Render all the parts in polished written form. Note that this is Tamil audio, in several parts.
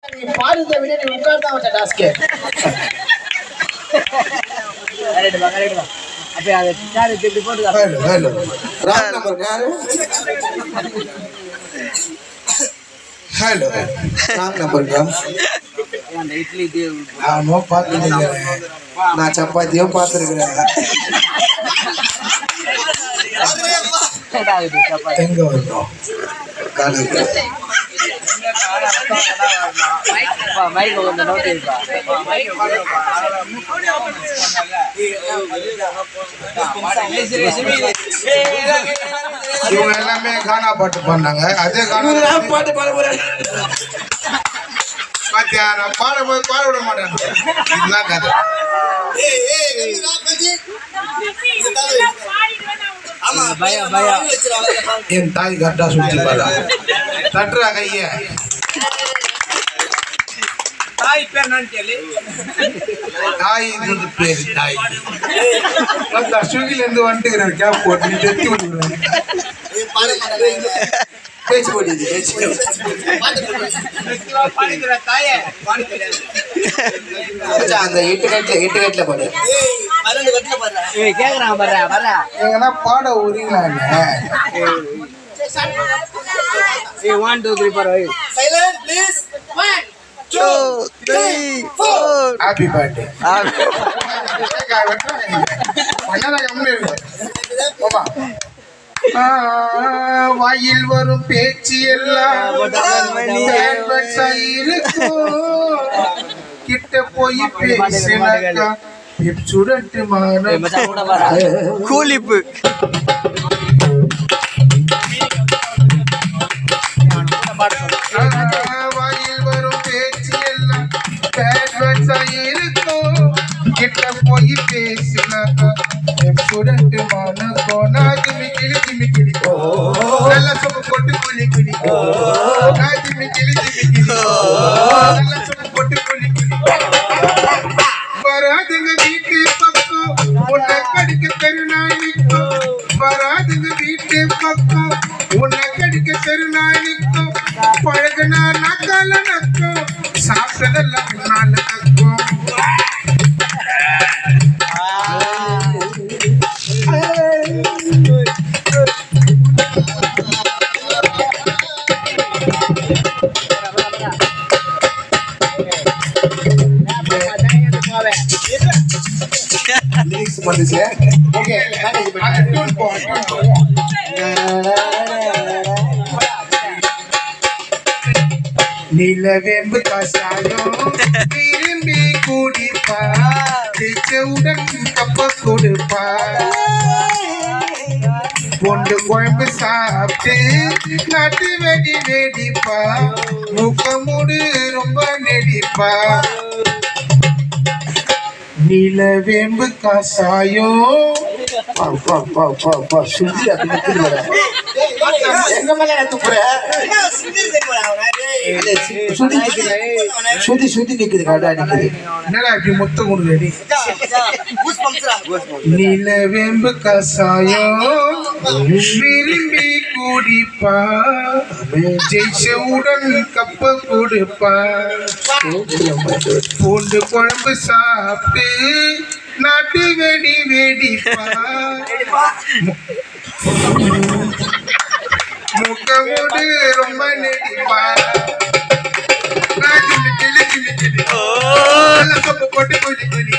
நீ பாடுறத விட நீ உட்கார்ந்து வச்ச டாஸ்க். அப்ப அதை யாரு இப்படி போட்டு ராங் நம்பர் யாரு? ஹலோ ராங் நம்பருக்கா? அந்த இட்லி நானும் பார்த்துருக்கேன், நான் சப்பாத்தியும் பார்த்துருக்கிறேன். எங்க வந்தோம் காலேஜ் இவங்க எல்லாமே கானா பாட்டு பாடினாங்க. அதே கானா பாட்டு பாட போறேன் பாத்தியா, நான் பாடும்போது பாட விட மாட்டேன். இதுதான் கதை. என் தாய் கரெக்டா சுத்தி பாடா தட்டுறா கைய. தாய் பேர் நான் கேளு. தாய் பேரு தாய். ஸ்விக்கில இருந்து வந்துட்டு கேப் போட்டு தெத்தி விட்டுக்கிறேன். பேச்சு போட்டு அந்த 8 கட்டில பாடு. கேக்குறான் வர்றா எங்கன்னா பாட உரிங்களா? 1 2 3 4 Silent, please. 1 2 3 4. Happy birthday. வாயில் வரும் பேச்சு எல்லாம் கிட்ட போய் பேசினாக்கா சுடட்டு கூலிப்பு வாயில் வரும் பேச்சு எல்லாம் இருக்கும். கிட்ட போய் பேசினாக்கா சுடட்டு மானோனா திமி கிளிக்கோ நல்ல சொப்பு போட்டு குளிக்கோ திமி கிளிக்கோ நல்ல சொப்பு போட்டு குளிக்கோ. வராதுங்க வீட்டு பக்கம் உன்னை கடிக்க தெருநாளிக்கோ. வராதுங்க வீட்டு பக்கம் உன்னை கடிக்க தெருநாளிக்கோ. பழகுனா நக்கால நக்கும் சாப்பிட்டதெல்லாம் முன்னால நக்கும். லிரிக்ஸ் பண்ணுச்சு. ஓகே நிலவேம்பு கசாயம் விரும்பி குடிப்பா, உடன் கப்ப கொடுப்பா. பொண்டு குழம்பு சாப்பிட்டு நாட்டு வெடி வெடிப்பா, முகமுடு ரொம்ப நெடிப்பா. நிலவேம்பு கசாயம் சுத்தி எங்க மேல துப்புற சுத்தி சுத்தி நிக்குது கடா நிக்குது. என்னடா இப்படி மொத்தம் கொடுக்குறடி? நிலவேம்பு கசாயம் விரும்பி குடிப்பா, ஜெயிச்சவுடன் கப்ப கொடுப்பா. பூண்டு குழம்பு சாப்பிட்டு நாட்டு வெடி வெடிப்பா, முகமுடு ரொம்ப நெடிப்பா. சொப்பு போட்டு கொலி கொலி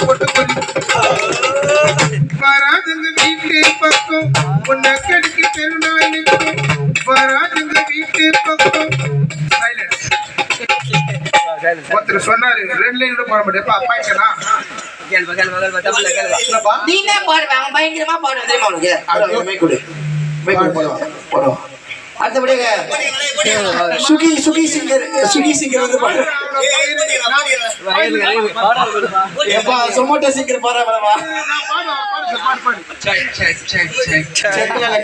போட்டு கொலி. வராதுங்க வீட்டு பக்கம் உன்னை கடிக்க தெருநாளிக்கும். வராதுங்க வீட்டு பக்கம். ஒருத்தர் சொன்னாரு 2 லைன் கூட போட மாட்டேப்பா பாய்க்கனா நீனே பாடுவேன், அவன் பயங்கரமா பாடுவேன் தெரியுமா உனக்கு? போடுவோம். அடுத்தபடியாக சுகி சிங்கர் வந்து பாடு. சொமோட்டோ சிங்கர் பாடுறா.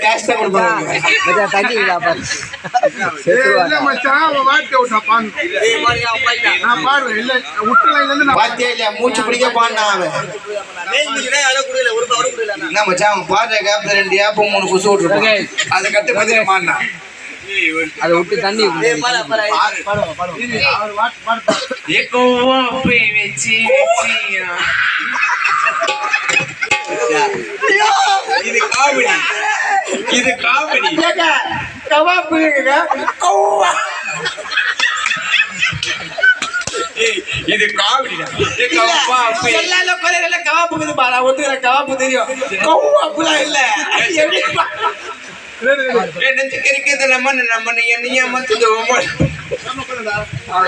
கேஷ் தான் கொடுப்பாங்க. மூச்சு பிடிக்க பாடினா மச்சான் பாடுற கேப்ல 2 ஏப்பம் 3 குசு விட்டுருப்பாங்க. அதை கட்டு பாத்திர பாடினா அதை விட்டு தண்ணி இது காமெடி இது காமெடி கவாப்பு இது காமெடிடா எல்லா கொலைகள கவாப்புக்குது பாடா ஒத்துக்கிற கவாப்பு தெரியும் கவாப்புலாம் இல்ல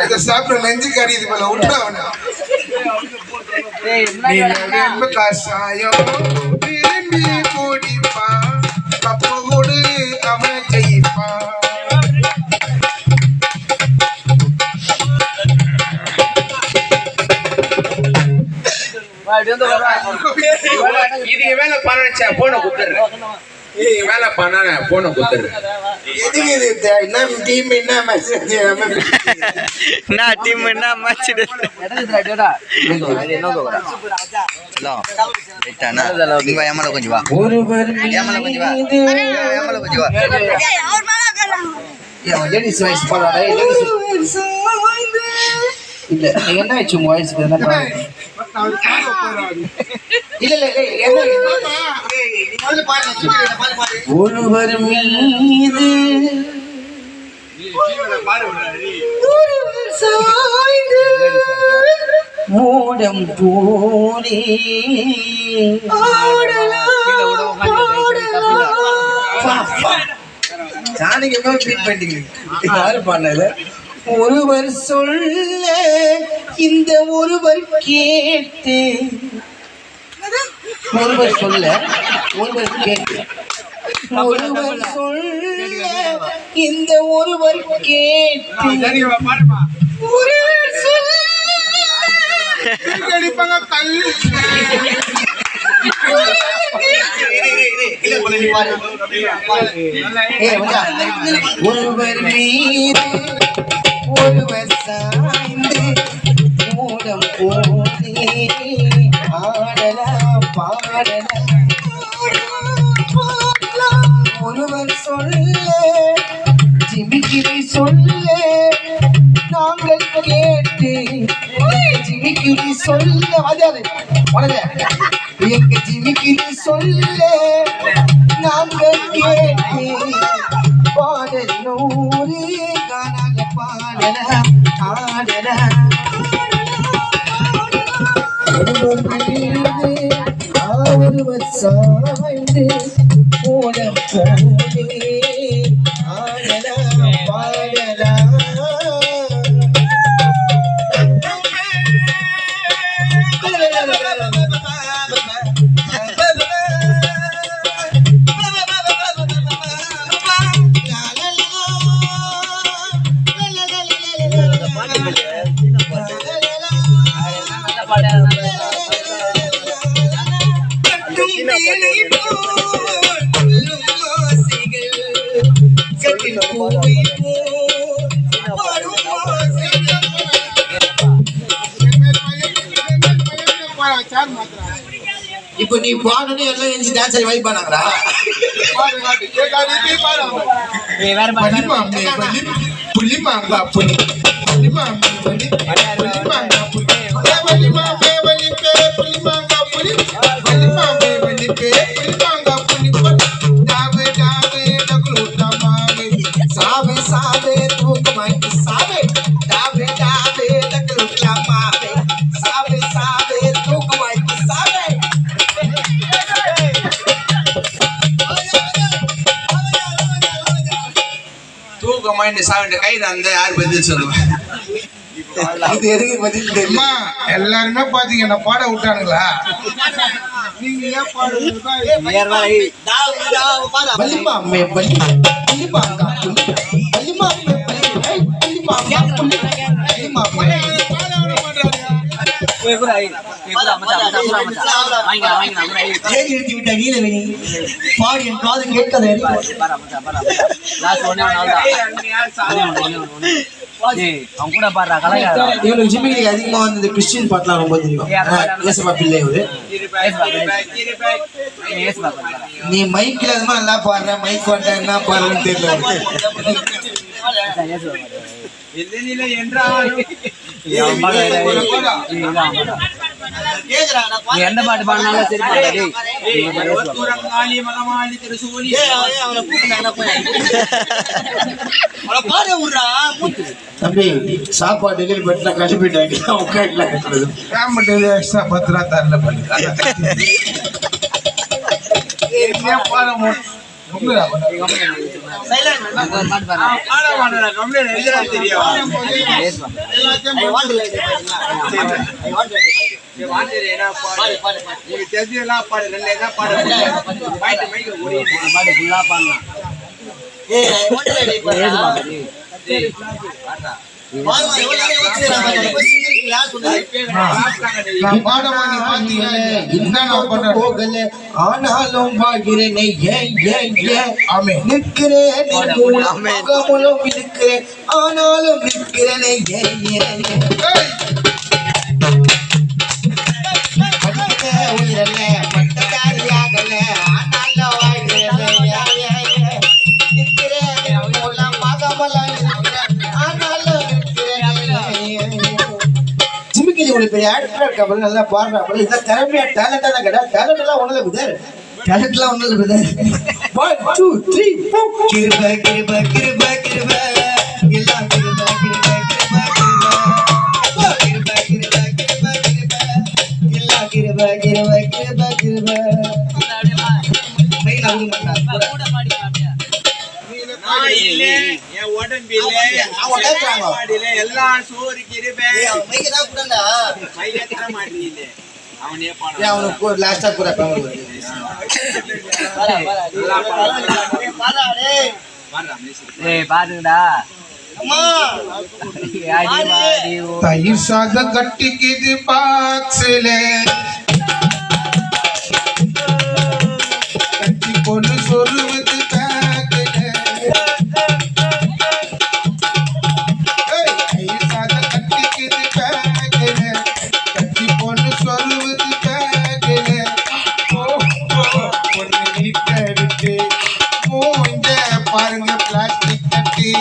இதை சாப்பிட நெஞ்சு கறியுது போல விட்டு அவனை நிலவேம்பு கஷாயம் விரும்பி குடிப்பான் கப்பு கொடு அவன் ஜெயிப்பான் இதுக்கு மேல பண்ண போன குத்துறேன் இதுக்கு மேல பண்ண போன குத்துறேன் எதுக்கு இது என்ன டீம் என்ன மேட்ச் நான் டீம் என்ன மேட்ச் நீங்க ஏமால கொஞ்சம் வா ஏமால கொஞ்சம் வா ஏமால கொஞ்சம் வா லேடிஸ் வாய்ஸ் பாடாடா இல்ல என்ன ஆச்சு வாய்ஸ் இல்ல இல்ல என்ன ஒருவர் மீது சாய்ந்து மூடம் போனே ஜானிக்கு எவ்வளவு ட்ரீட் பண்ணிட்டீங்க யாரு பாடல ஒருவர் சொல்ல இந்த ஒருவர் கேட்டு ஒருவர் சொல்ல ஒருவர் கேட்டு ஒருவர் சொல்ல இந்த ஒருவர் கேட்டு ஒருவர் சொல்ல அடிப்பாங்க கல்லு ஒருவர் மீது ஒருவர் சாய்ந்து மூடம் போதே ஆடலாம் பாடலாம் ஒருவர் சொல்ல ஜிமிக்கிரி சொல்ல நாங்கள் கேட்டு ஜிமிக்கிரி சொல்ல வாதியாது எங்க ஜிமிக்கிரி சொல்ல நாங்கள் கேட்டு பாடல் நூறு காணாங்க பாடலாம் ஆடலாம் ஒருவர் சாய்ந்து மூடம் போதே ஆடலாம் பாடலாம் இப்போ நீ பாடனே எல்லாம் எஞ்சி டான்ஸ் ஆகி வைப் பண்ணாங்களா புலிமாங்கா புலி புலிமாங்கா புலி புலிமாங்கா புலி புலிமாங்கா புலி புலிமாங்கா புலி புலிமாங்கா புலி டாவே டாவே டகுலு டமாவே சாவே சாவே தூக்கமாய் சாவே டாவே டாவே டகுலு டமாவே சாவே சாவே தூக்கமாய் சாவே தூக்கமாயின்னு சாவிட்ட கை அந்த யார் பதில் சொல்லுவேன் இது எதுக்கு பதில் தெரியுமா எல்லாருமே பாத்தீங்க என்ன பாட விட்டானுங்களா நீங்க ஏன் பாடுறீங்க வலிமாமே வலி வலிமாங்கா புலி வலிமாமே வலி வலிமாங்கா புலி வலிமாமே ஏன் எழுதி விட்ட நீலவேணி பாடி என் காது கேட்கதை ஏய், அவன் கூட பாடுறா கலைஞர். இவனுக்கு ஜிம்மிக்கு அதிகமா வந்து இந்த கிறிஸ்டியன் பாட்டுலாம் ரொம்ப தெரியும். ஏசப்பா பிள்ளை இவரு. நீ மைக்ல அதுமா நல்லா பாடுற, மைக் வந்தா என்ன பாடுறன்னு தெரியல. நீ எந்த பாட்டு பாடினாலும் சரி பாடுடா, டேய். தம்பி சாப்பாடு டெலிவரி பண்ணிட்டா கஷ்டப்பட்டாங்க உட்காந்துலாம் கட்டுறது. பேமெண்ட் எக்ஸ்ட்ரா 10 ரூபா தரல பண்ணி பாட ஆனாலும் பாக்கிறேன் ஆனாலும் பெரிய ஆக்டரா இருக்காப்புல, நல்லா பாடுறாப்புல. இதான் திறமையா டேலண்டா தான் கேட்டா டேலண்ட் எல்லாம் ஒண்ணுல விதாரு, டேலண்ட் எல்லாம் ஒண்ணுல விதாரு. 1 2 3 கிருப கிருப கிருப கிருப எல்லாம் கிருப கிருப கிருப கிருப கிருப கிருப கிருப எல்லாம் கிருப கிருப கிருப கிருப மைல ஊரு மாட்டாங்க. பாருங்கடா தயிர் சாதம் கட்டிக்குது பாக்ஸ்ல கட்டி கொண்டு சொருவது பாருங்க பிளாஸ்டிக் கட்டி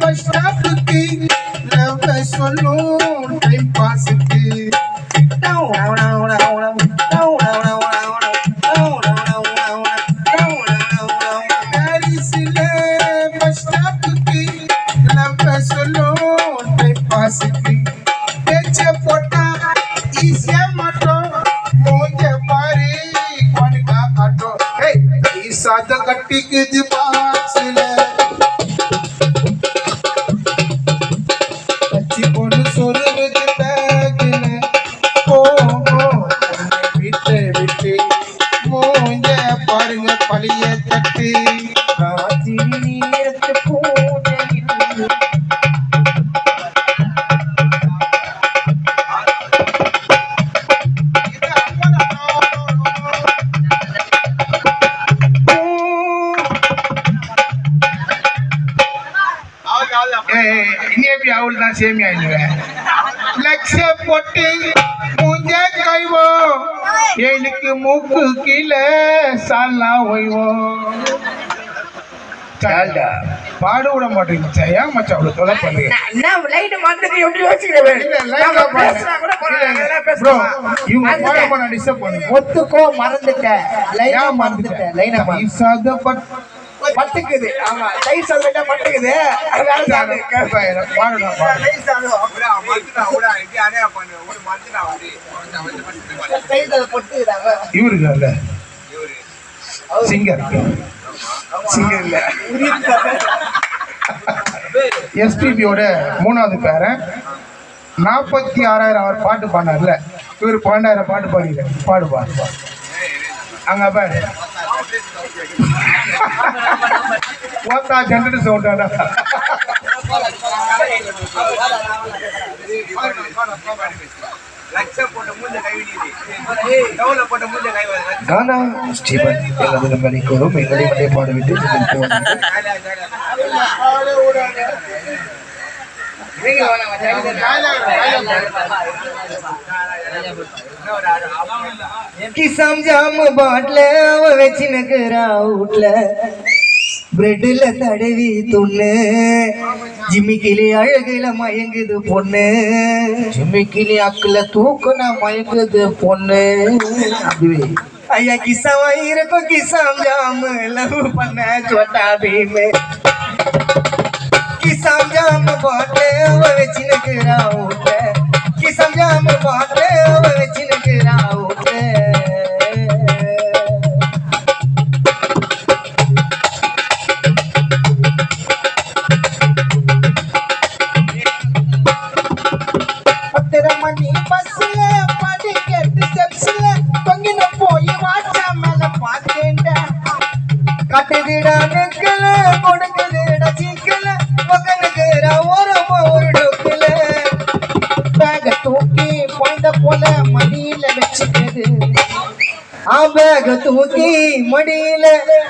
பஸ் ஸ்டாப்புக்கு சொல்லும் டைம் பாஸுக்கு பஸ் ஸ்டாப்புக்கு சொல்லும் டைம் பாஸுக்கு பேச்ச போட்டா ஈஸியா மாட்டோம் மூஞ்ச பாரு கொனுக்கா காட்டும் சாதம் கட்டிக்குது பாக்ஸ்ல சொருவது பேக்கில விட்டு விட்டு மூஞ்ச பாருங்க பழைய தட்டு ராத்திரி நேரத்து பூஜையில் இனி எப்படி அவள் தான் சேமி ஆயிடுவேன் லட்ச போட்டு மூஞ்ச கைவோ எனக்கு மூக்கு கீழே சாலா ஓய்வோம் பாட விட மாட்டேங்குச்சா ஏன் மச்சா அவ்வளவு தொலை பண்ணுங்க டிஸ்டர்ப் பண்ணுங்க ஒத்துக்கோ மறந்துட்டேன் லைனா மறந்துட்டேன் லைனா பட்டுக்குது. ஆமா லைட் சாதம் பட்டுக்குது. பாடணும் இவருக்குல்ல சிங்கர் சிங்கர் இல்ல எஸ்பிபியோட 3வது பேரன் 46,000 அவர் பாட்டு பாடினார்ல, இவர் 12,000 பாட்டு பாடிக்கிறார். பாடுவார் அங்க பாரு ஓத்தா ஜென்ரேட்டர் சவுண்டாடா. கானா ஸ்டீபன் எனது மணிக்கூறும் எங்களை மண்டே பாடிவிட்டு கிசாம் ஜாம் பாட்ல அவ வச்சுனுக்குறா வீட்ல பிரெட்ல தடவி துண்ணு ஜிமிக்கிளி அழகுல மயங்குது பொண்ணு ஜிமிக்கிளி அக்குல தூக்குனா மயங்குது பொண்ணு. அதுவே ஐயா கிசாவா இருக்கும் கிசாம் ஜாம் லவ் பண்ண சோட்டா பீமே கிசாம் ஜாம் பாட்ல அவ வச்சுனுக்குறா வீட்ல கிசாம் ஜாம் பாட்ல அவ வச்சுனுக்குறா வீட்ல. மணி பஸ்ல படிக்கட்டு ஸ்டெப்ஸ்ல தொங்கின போய் வாட்சா மேல பார்த்தேன்டா கட்டுதிடா நெக்கல கொடுக்குதுடா சிக்கல மகனுக்குற ஓரமா ஒரு டொக்குல பேக தூக்கி குழந்த போல மடியில வச்சுக்குது பேக தூக்கி மடியில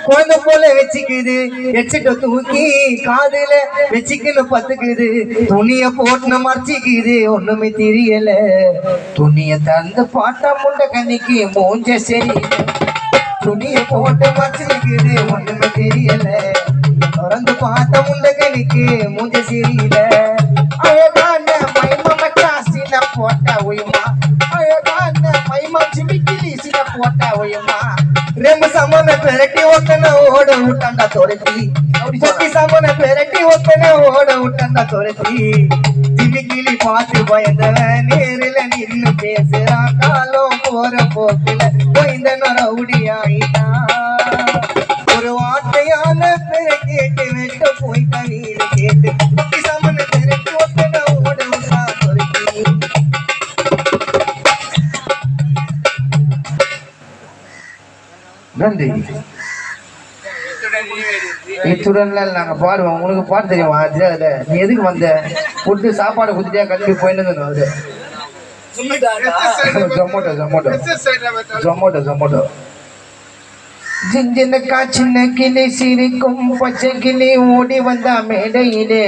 குழந்தை போல வச்சுக்குது எச்சிட்ட தூக்கி காதுல வச்சுக்கணும் பத்துக்குது துணிய போட்டு மறைச்சிக்குது ஒண்ணுமே தெரியல துணிய தந்து பாட்டா முண்ட கண்ணிக்கு மூஞ்ச சரி துணிய போட்டு மறைச்சிக்குது ஒண்ணுமே தெரியல திறந்து பார்த்த முண்ட கண்ணிக்கு மூஞ்ச சரியில அழகான மைமா மச்சாசின போட்டா உயமா அழகான மைமா ஜிமிக்கிலி சின போட்டா உயமா ரெம்ப சமன பெரட்டி ஒத்தன ஓட விட்டாண்டா துரத்தி பொட்டி சமன பெரட்டி ஒத்தன ஓட விட்டாண்டா துரத்தி ஜிமிக்கிலி பார்த்து பயந்தவன் நேரில் நின்னு பேசுறான் காலம் போற போக்குல போய்ந்த ரவுடி ஆயிட்டான் ஒரு வார்த்தையான பெற கேட்டு வெட்ட போய் தனியில கேட்டு பொட்டி சமன பெரட்டி ஒத்தன ஓட விட்டா துரத்தி. நன்றி. இத்துடன் நாங்க பாடுவோம். உங்களுக்கு பாட்டு தெரியுமா? நீ எதுக்கு வந்த? ஃபுட்டு சாப்பாடு குத்திட்டியா கல்வி போயிட்டு அது ஜொமோட்டோ ஜொமோட்டோ ஜொமோட்டோ ஜொமோட்டோ. ஜிஞ்சின காய்ச்சின கிளி சிரிக்கும் பச்சை கிளி ஓடி வந்தா மேடையிலே